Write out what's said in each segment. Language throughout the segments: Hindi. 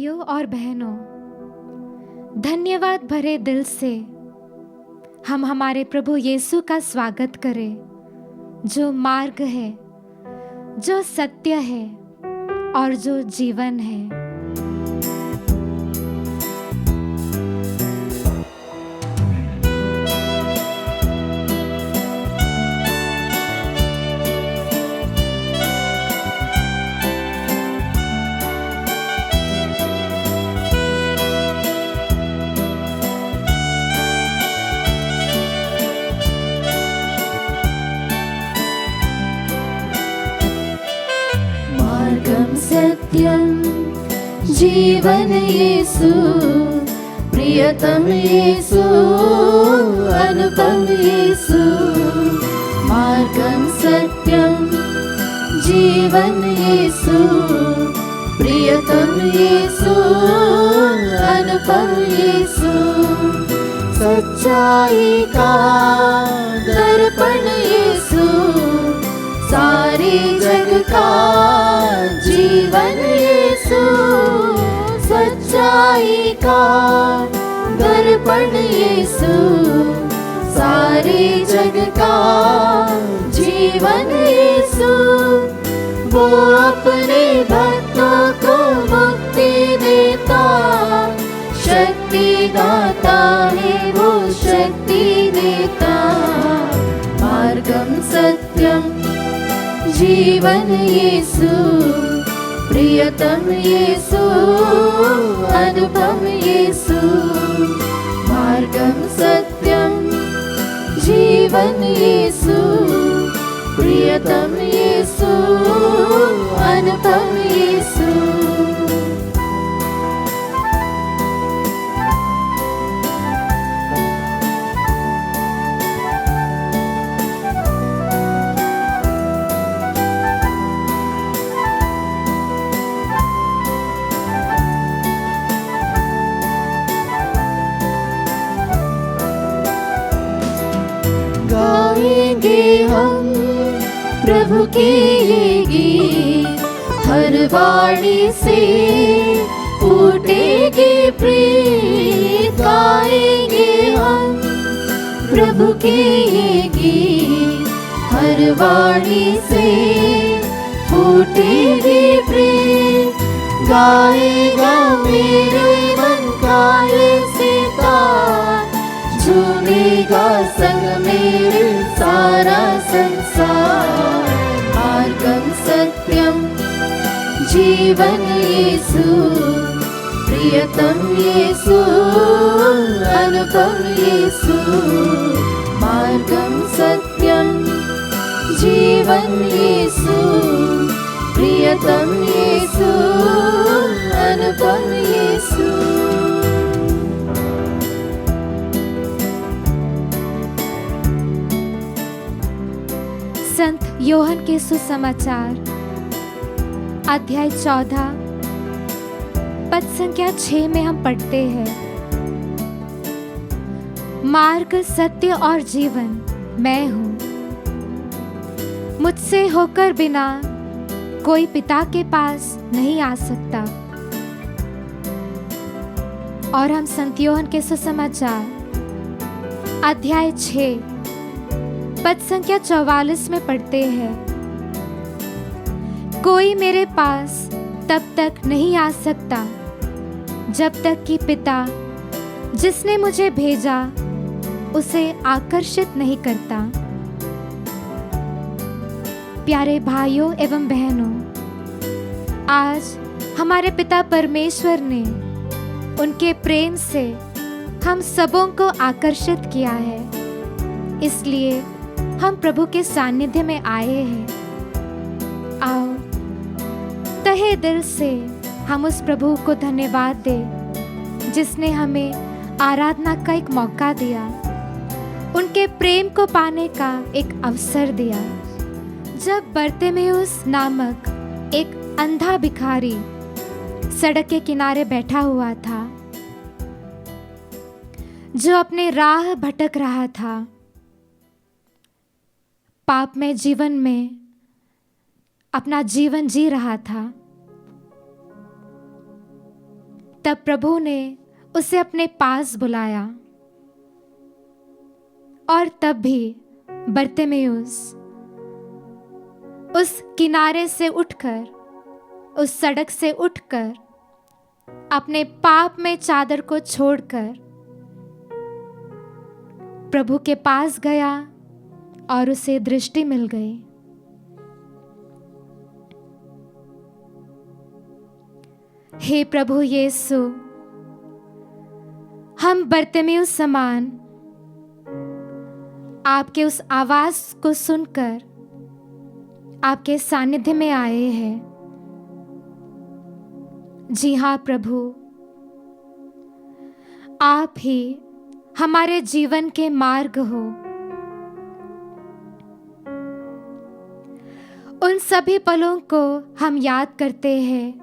भाइयों और बहनों, धन्यवाद भरे दिल से हम हमारे प्रभु यीशु का स्वागत करें, जो मार्ग है, जो सत्य है और जो जीवन है। मार्गं सत्यं जीवन येसु, प्रियतम येसु, अनुपम येसु। मार्गं सत्यं जीवन येसु, प्रियतम येसु, अनुपम येसु। सच्चाई का दर्पण येसु, सारे जग का जीवन येसु। सच्चाई का दर्पण येसु, सारे जग का जीवन येसु। वो अपने भक्तों को मुक्ति देता, शक्ति दाता है वो शक्ति देता। मार्गं सत्यं जीवन येसु, प्रियतम येसु, अनुपम येसु। मार्गं सत्यं जीवन येसु, प्रियतम येसु, अनुपम येसु। गाएंगे हम प्रभु के ये गीत, हर वाणी से फूटेगी प्रीत। गाएंगे हम प्रभु के ये गीत, हर वाणी से फूटेगी प्रीत। गाएगा मेरे मन का ये सितार, झूमेगा संग मेरे सारा संसार। मार्गं सत्यं जीवन येसु, प्रियतम येसु, अनुपम येसु। मार्गं सत्यं जीवन येसु, प्रियतम येसु, अनुपम येसु। संत योहन के सुसमाचार अध्याय 14 पद संख्या 6 में हम पढ़ते हैं, मार्ग, सत्य और जीवन मैं हूँ। मुझसे होकर बिना कोई पिता के पास नहीं आ सकता। और हम संत योहन के सुसमाचार अध्याय 6 पद संख्या 44 में पढ़ते हैं, कोई मेरे पास तब तक नहीं आ सकता जब तक कि पिता जिसने मुझे भेजा उसे आकर्षित नहीं करता। प्यारे भाइयों एवं बहनों, आज हमारे पिता परमेश्वर ने उनके प्रेम से हम सबों को आकर्षित किया है, इसलिए हम प्रभु के सानिध्य में आए हैं। आओ तहे दिल से हम उस प्रभु को धन्यवाद दें जिसने हमें आराधना का एक मौका दिया, उनके प्रेम को पाने का एक अवसर दिया। जब बरतिमेउस नामक एक अंधा भिखारी सड़क के किनारे बैठा हुआ था, जो अपने राह भटक रहा था, पाप में जीवन में अपना जीवन जी रहा था, तब प्रभु ने उसे अपने पास बुलाया और तब भी बरतिमेउस उस किनारे से उठकर, उस सड़क से उठकर अपने पाप में चादर को छोड़कर प्रभु के पास गया और उसे दृष्टि मिल गई। हे प्रभु यीशु, हम बरतिमेउस समान आपके उस आवाज को सुनकर आपके सानिध्य में आए हैं। जी हाँ प्रभु, आप ही हमारे जीवन के मार्ग हो। उन सभी पलों को हम याद करते हैं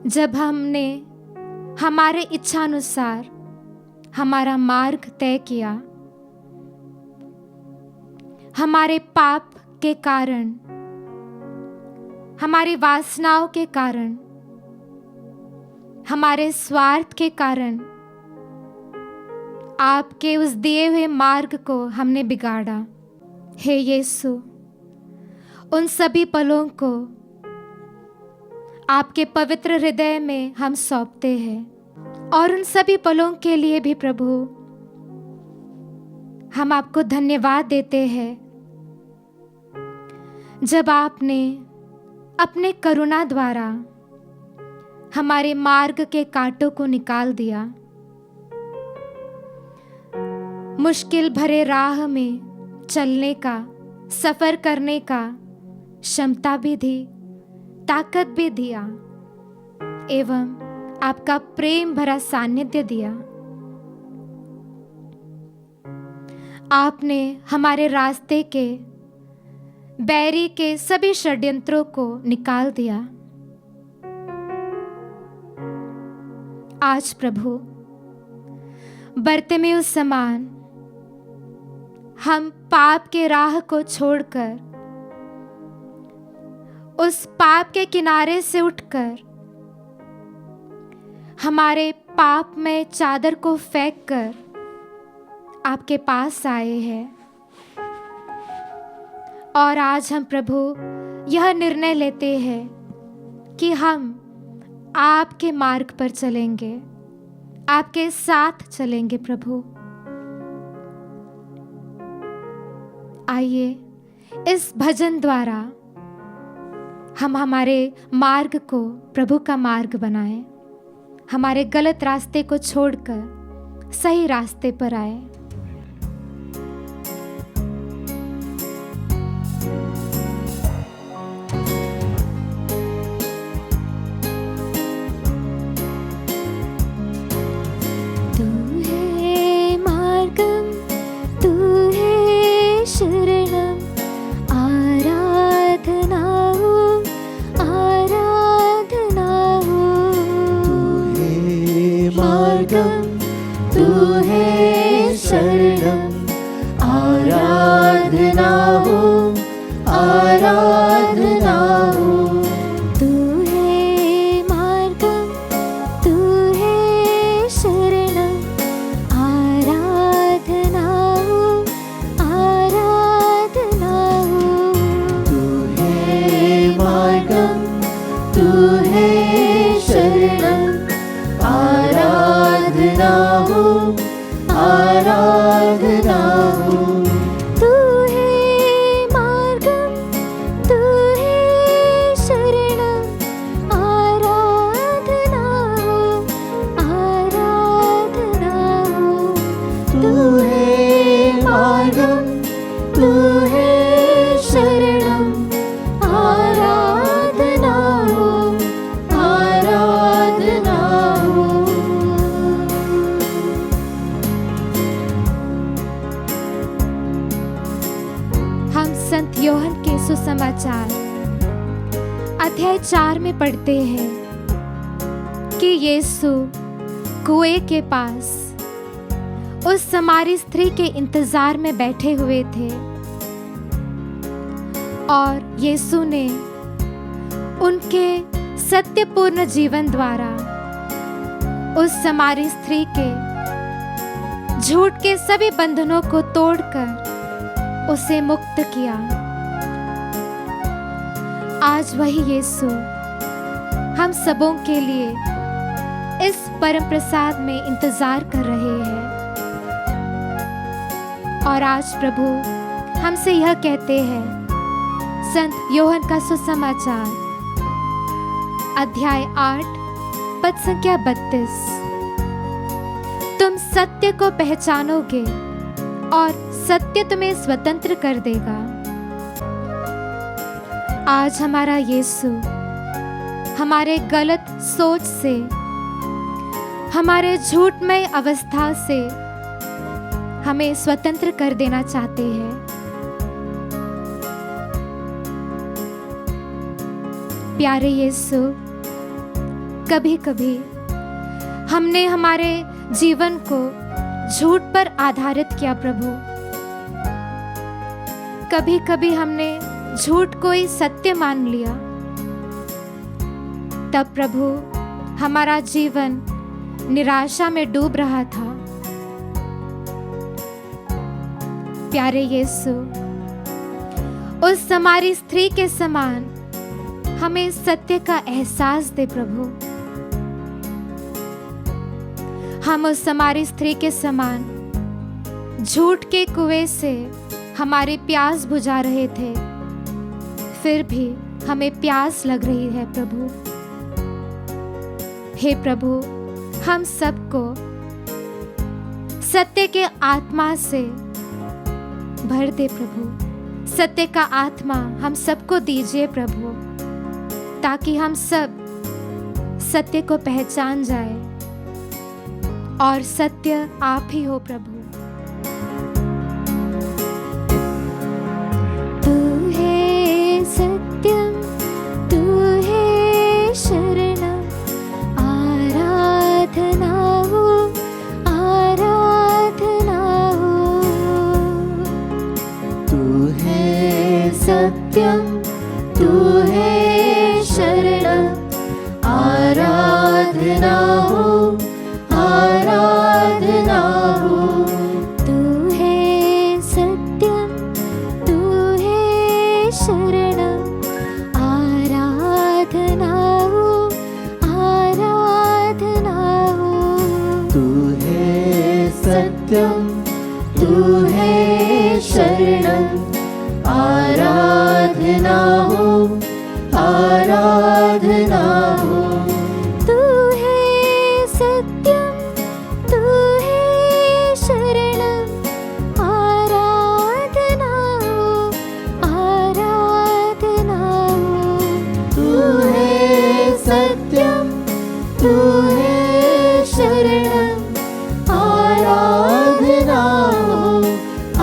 जब हमने हमारे इच्छानुसार हमारा मार्ग तय किया, हमारे पाप के कारण, हमारी वासनाओं के कारण, हमारे स्वार्थ के कारण आपके उस दिए हुए मार्ग को हमने बिगाड़ा। हे यीशु, उन सभी पलों को आपके पवित्र हृदय में हम सौंपते हैं और उन सभी पलों के लिए भी प्रभु हम आपको धन्यवाद देते हैं जब आपने अपने करुणा द्वारा हमारे मार्ग के कांटों को निकाल दिया। मुश्किल भरे राह में चलने का, सफर करने का क्षमता भी दी, ताकत भी दिया एवं आपका प्रेम भरा सानिध्य दिया। आपने हमारे रास्ते के बैरी के सभी षड्यंत्रों को निकाल दिया। आज प्रभु बरतिमेउस समान हम पाप के राह को छोड़कर उस पाप के किनारे से उठकर हमारे पाप में चादर को फेंक कर आपके पास आए हैं। और आज हम प्रभु यह निर्णय लेते हैं कि हम आपके मार्ग पर चलेंगे, आपके साथ चलेंगे। प्रभु आइए इस भजन द्वारा हम हमारे मार्ग को प्रभु का मार्ग बनाएं, हमारे गलत रास्ते को छोड़कर सही रास्ते पर आए। संत यूहन्ना के सुसमाचार अध्याय 4 में पढ़ते हैं कि यीशु कुएं के पास उस समारी स्त्री के इंतजार में बैठे हुए थे और यीशु ने उनके सत्यपूर्ण जीवन द्वारा उस समारी स्त्री के झूठ के सभी बंधनों को तोड़कर उसे मुक्त किया। आज वही यीशु हम सबों के लिए इस परम प्रसाद में इंतजार कर रहे हैं। और आज प्रभु हमसे यह कहते हैं, संत यूहन्ना का सुसमाचार अध्याय 8 पद संख्या 32, तुम सत्य को पहचानोगे और सत्य तुम्हें स्वतंत्र कर देगा। आज हमारा यीशु हमारे गलत सोच से, हमारे झूठमय अवस्था से हमें स्वतंत्र कर देना चाहते हैं। प्यारे यीशु, कभी कभी हमने हमारे जीवन को झूठ पर आधारित किया प्रभु। कभी कभी हमने झूठ को ही सत्य मान लिया। तब प्रभु हमारा जीवन निराशा में डूब रहा था। प्यारे यीशु, उस समारी स्त्री के समान हमें सत्य का एहसास दे प्रभु। हम उस समारी स्त्री के समान झूठ के कुएं से हमारी प्यास बुझा रहे थे, फिर भी हमें प्यास लग रही है प्रभु। हे प्रभु, हम सबको सत्य के आत्मा से भर दे प्रभु। सत्य का आत्मा हम सबको दीजिए प्रभु, ताकि हम सब सत्य को पहचान जाए और सत्य आप ही हो प्रभु। तू है सत्यम, तू है शरणम, आराधना हो, आराधना हो। तू है सत्यम, तू है शरणम, आराधना हो, आराधना हो। तू है सत्यम, तू है शरणम, आराधना हो, आराधना हो। तू है सत्यम, तू है शरणम, आराधना हो, आराधना हो। तू है सत्यम, तू है शरणम, आराधना हो, आराधना हो। तू है सत्यम, तू है शरणम, आराधना हो,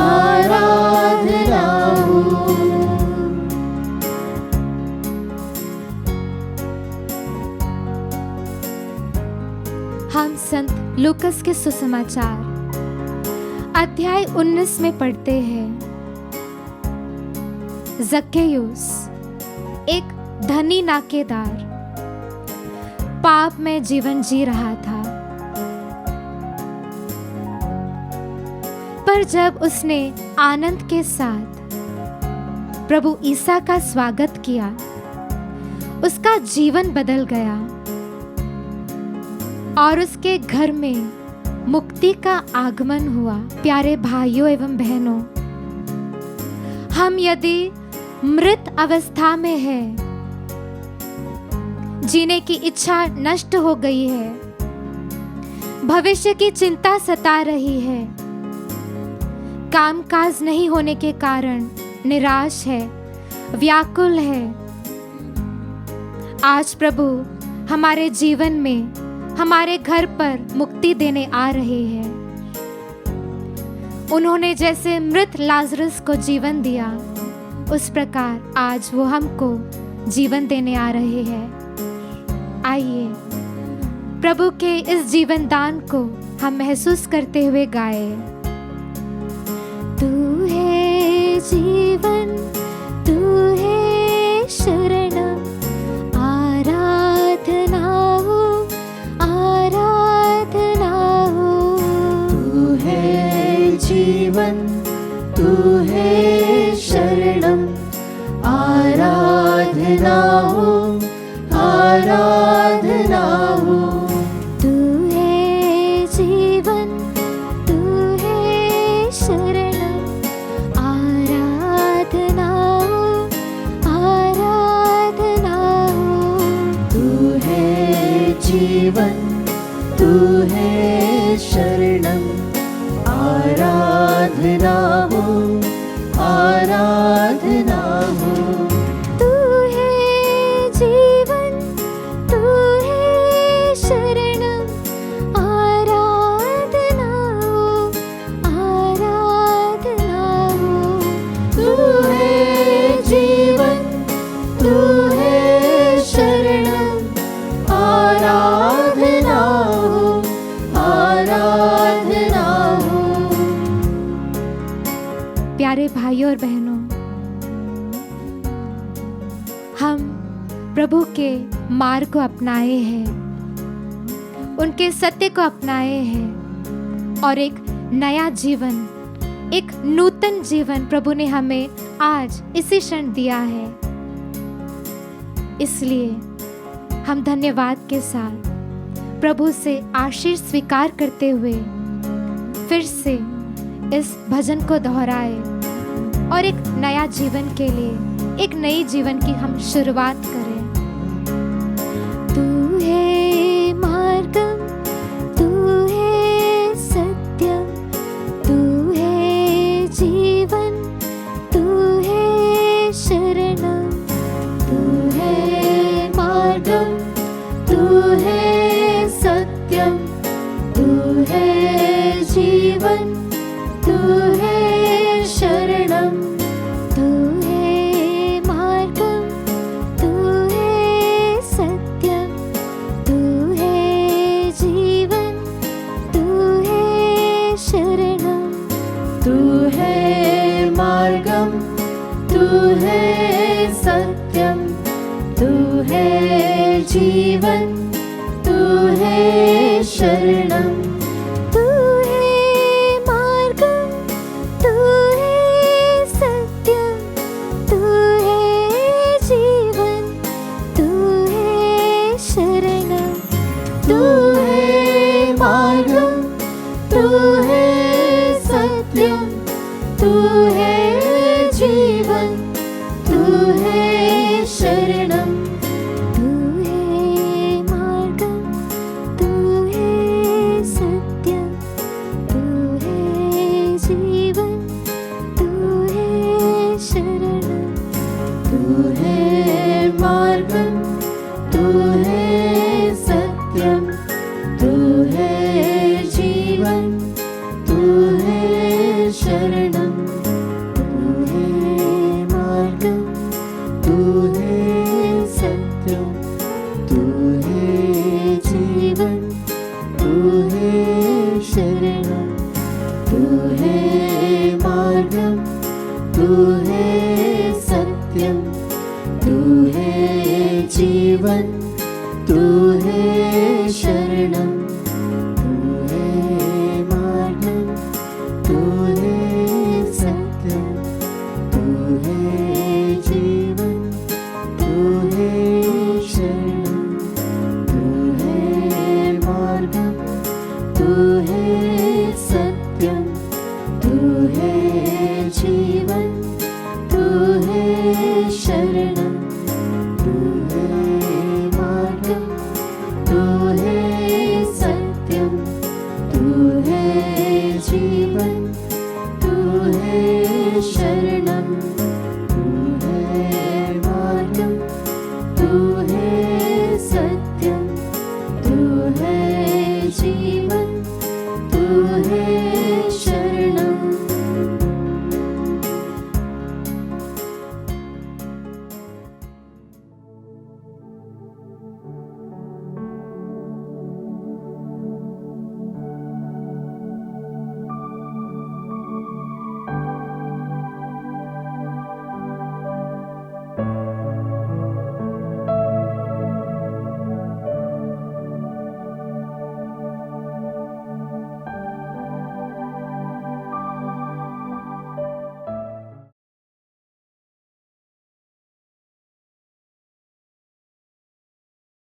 आराधना हो। हम संत लूकस के सुसमाचार अध्याय 19 में पढ़ते हैं, जक्केयुस एक धनी नाकेदार पाप में जीवन जी रहा था। पर जब उसने आनंद के साथ प्रभु ईसा का स्वागत किया, उसका जीवन बदल गया और उसके घर में मुक्ति का आगमन हुआ। प्यारे भाइयों एवं बहनों, हम यदि मृत अवस्था में हैं, जीने की इच्छा नष्ट हो गई है, भविष्य की चिंता सता रही है, कामकाज नहीं होने के कारण निराश है, व्याकुल है, आज प्रभु हमारे जीवन में, हमारे घर पर मुक्ति देने आ रहे हैं। उन्होंने जैसे मृत लाजरस को जीवन दिया, उस प्रकार आज वो हमको जीवन देने आ रहे हैं। आइए प्रभु के इस जीवन दान को हम महसूस करते हुए गाए। तू है जीवन, तू है शरणम, आराधना जीवन तू है शरणम आराधना हो आराधना हो तू है जीवन तू है शरणम आराधना हो आराधना हो तू है जीवन तू है शरणम आराधना हो आराधना हो तू है जीवन तू है शरणम आराधना हो आराधना हो तू है जीवन तू है शरणम आराधना हो आराधना हो। प्यारे भाइयों और बहनों, हम प्रभु के मार्ग को अपनाए हैं, उनके सत्य को अपनाए हैं और एक नया जीवन, एक नूतन जीवन प्रभु ने हमें आज इसी क्षण दिया है। इसलिए हम धन्यवाद के साथ प्रभु से आशीष स्वीकार करते हुए फिर से इस भजन को दोहराए और एक नया जीवन के लिए, एक नई जीवन की हम शुरुआत करें। तू है मार्गम तू है सत्यम तू है जीवन तू है शरणम तू है मार्गम तू है सत्यम तू है जीवन तू है शरणम तू है मार्गम तू है सत्यम तू है जीवन तू है शरणम तू है मार्गम तू है सत्यम तू है जीवन तू है शरणम तू है मार्गम तू है सत्यम तू है जीवन तू है शरणम तू है मार्गम तू है सत्यम तू है जीवन तू है शरणम तू है मार्गम तू है सत्यम तू है जीवन तू है शरणम तू है मार्गम तू है सत्यम तू है जीवन तू है शरणम तू है मार्गम तू है सत्यम तू है जीवन तू है शरणम तू है मार्गम तू है सत्यम तू है जीवन तू है शरणम तू है मार्गम तू है सत्यम तू है जीवन तू है शरणम तू है मार्गम तू है सत्यम तू है जीवन तू है शरणम तू है मार्गम तू है सत्यम तू है जीवन तू है शरणम।